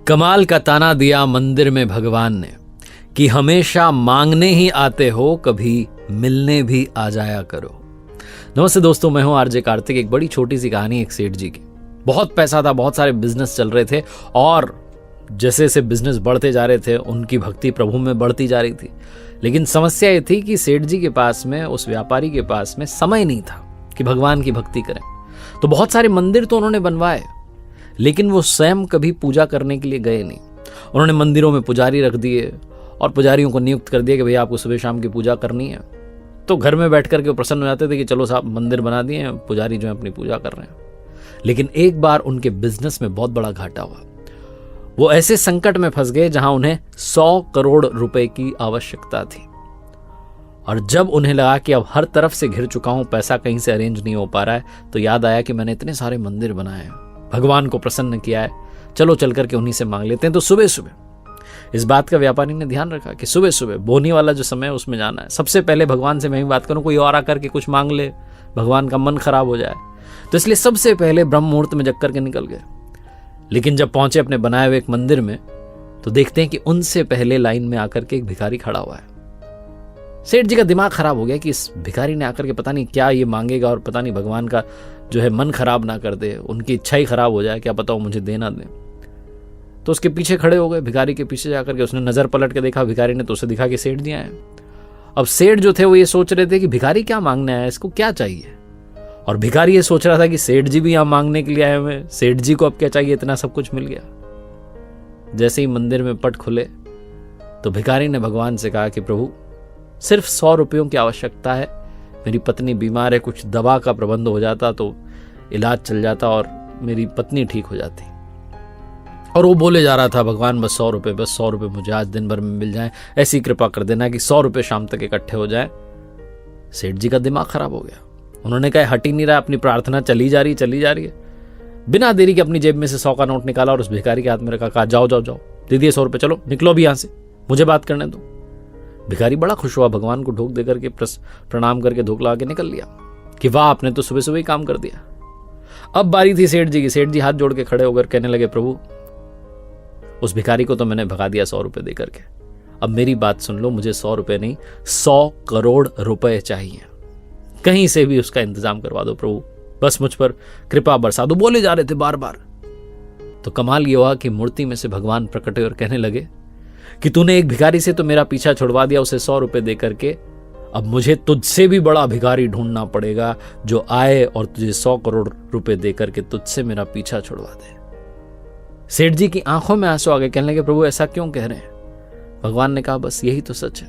कमाल का ताना दिया मंदिर में भगवान ने कि हमेशा मांगने ही आते हो, कभी मिलने भी आ जाया करो। नमस्ते दोस्तों, मैं हूं आरजे कार्तिक। एक बड़ी छोटी सी कहानी एक सेठ जी की। बहुत पैसा था, बहुत सारे बिजनेस चल रहे थे और जैसे जैसे बिजनेस बढ़ते जा रहे थे उनकी भक्ति प्रभु में बढ़ती जा रही थी। लेकिन समस्या ये थी कि सेठ जी के पास में, उस व्यापारी के पास में समय नहीं था कि भगवान की भक्ति करें। तो बहुत सारे मंदिर तो उन्होंने बनवाए, लेकिन वो स्वयं कभी पूजा करने के लिए गए नहीं। उन्होंने मंदिरों में पुजारी रख दिए और पुजारियों को नियुक्त कर दिया कि भैया आपको सुबह शाम की पूजा करनी है। तो घर में बैठ करके वो प्रसन्न हो जाते थे कि चलो साहब मंदिर बना दिए हैं, पुजारी जो है अपनी पूजा कर रहे हैं। लेकिन एक बार उनके बिजनेस में बहुत बड़ा घाटा हुआ। वो ऐसे संकट में फंस गए जहां उन्हें 100 करोड़ रुपए की आवश्यकता थी। और जब उन्हें लगा कि अब हर तरफ से घिर चुका हूं, पैसा कहीं से अरेंज नहीं हो पा रहा है, तो याद आया कि मैंने इतने सारे मंदिर बनाए हैं, भगवान को प्रसन्न किया है, चलो चल करके उन्हीं से मांग लेते हैं। तो सुबह सुबह इस बात का व्यापारी ने ध्यान रखा कि सुबह सुबह बोनी वाला जो समय है उसमें जाना है। सबसे पहले भगवान से मैं ही बात करूं, कोई और आकर के कुछ मांग ले, भगवान का मन खराब हो जाए। तो इसलिए सबसे पहले ब्रह्म मुहूर्त में जग करके निकल गए। लेकिन जब पहुंचे अपने बनाए हुए एक मंदिर में, तो देखते हैं कि उनसे पहले लाइन में आकर के एक भिखारी खड़ा हुआ है। सेठ जी का दिमाग खराब हो गया कि इस भिखारी ने आकर के पता नहीं क्या ये मांगेगा और पता नहीं भगवान का जो है मन खराब ना कर दे, उनकी इच्छा ही खराब हो जाए, क्या पता वो मुझे देना दे। तो उसके पीछे खड़े हो गए। भिखारी के पीछे जाकर के उसने नजर पलट के देखा भिखारी ने, तो उसे दिखा कि सेठ जी आए। अब सेठ जो थे वो ये सोच रहे थे कि भिखारी क्या मांगने आया है, इसको क्या चाहिए। और भिखारी ये सोच रहा था कि सेठ जी भी यहां मांगने के लिए आए हुए, सेठ जी को अब क्या चाहिए, इतना सब कुछ मिल गया। जैसे ही मंदिर में पट खुले तो भिखारी ने भगवान से कहा कि प्रभु सिर्फ 100 रुपयों की आवश्यकता है, मेरी पत्नी बीमार है, कुछ दवा का प्रबंध हो जाता तो इलाज चल जाता और मेरी पत्नी ठीक हो जाती। और वो बोले जा रहा था, भगवान बस 100 रुपये, बस 100 रुपये मुझे आज दिन भर में मिल जाए, ऐसी कृपा कर देना कि 100 रुपये शाम तक इकट्ठे हो जाए। सेठ जी का दिमाग खराब हो गया। उन्होंने कहा हट ही नहीं रहा, अपनी प्रार्थना चली जा रही है। बिना देरी के अपनी जेब में से 100 का नोट निकाला और उस भिखारी के हाथ में रखा, कहा जाओ जाओ जाओ, दे दिए 100 रुपये, चलो निकलो भी यहां से, मुझे बात करने दो। भिखारी बड़ा खुश हुआ, भगवान को ढोक देकर के प्रणाम करके धोख लगा के निकल लिया कि वाह आपने तो सुबह सुबह ही काम कर दिया। अब बारी थी सेठ जी की। सेठ जी हाथ जोड़ के खड़े होकर कहने लगे, प्रभु उस भिखारी को तो मैंने भगा दिया 100 रुपये देकर के, अब मेरी बात सुन लो, मुझे 100 रुपये नहीं 100 करोड़ रुपए चाहिए। कहीं से भी उसका इंतजाम करवा दो प्रभु, बस मुझ पर कृपा बरसा दो। बोले जा रहे थे बार बार। तो कमाल ये हुआ कि मूर्ति में से भगवान प्रकट हुए और कहने लगे कि तूने एक भिखारी से तो मेरा पीछा छुड़वा दिया, उसे 100 रुपये दे करके, अब मुझे तुझसे भी बड़ा भिखारी ढूंढना पड़ेगा जो आए और तुझे 100 करोड़ रुपए दे करके तुझसे मेरा पीछा छुड़वा दे। सेठ जी की आंखों में आंसू आ गए। कहने लगे प्रभु ऐसा क्यों कह रहे हैं। भगवान ने कहा बस यही तो सच है,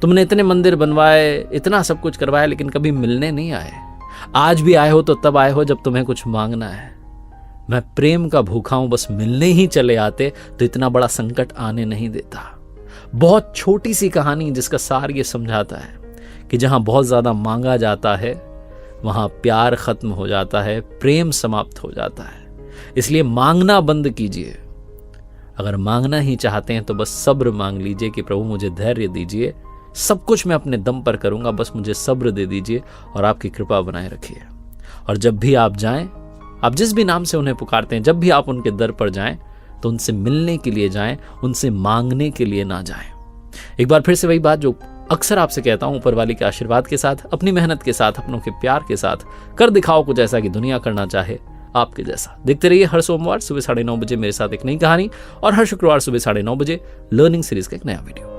तुमने इतने मंदिर बनवाए, इतना सब कुछ करवाया, लेकिन कभी मिलने नहीं आए। आज भी आए हो तो तब आए हो जब तुम्हें कुछ मांगना है। मैं प्रेम का भूखा हूं, बस मिलने ही चले आते तो इतना बड़ा संकट आने नहीं देता। बहुत छोटी सी कहानी जिसका सार ये समझाता है कि जहां बहुत ज्यादा मांगा जाता है वहां प्यार खत्म हो जाता है, प्रेम समाप्त हो जाता है। इसलिए मांगना बंद कीजिए। अगर मांगना ही चाहते हैं तो बस सब्र मांग लीजिए कि प्रभु मुझे धैर्य दीजिए, सब कुछ मैं अपने दम पर करूंगा, बस मुझे सब्र दे दीजिए और आपकी कृपा बनाए रखिए। और जब भी आप जाएं, आप जिस भी नाम से उन्हें पुकारते हैं, जब भी आप उनके दर पर जाएं तो उनसे मिलने के लिए जाएं, उनसे मांगने के लिए ना जाएं। एक बार फिर से वही बात जो अक्सर आपसे कहता हूं, ऊपर वाले के आशीर्वाद के साथ, अपनी मेहनत के साथ, अपनों के प्यार के साथ कर दिखाओ कुछ ऐसा कि दुनिया करना चाहे आपके जैसा। देखते रहिए हर सोमवार सुबह 9:30 बजे मेरे साथ एक नई कहानी और हर शुक्रवार सुबह 9:30 बजे लर्निंग सीरीज का एक नया वीडियो।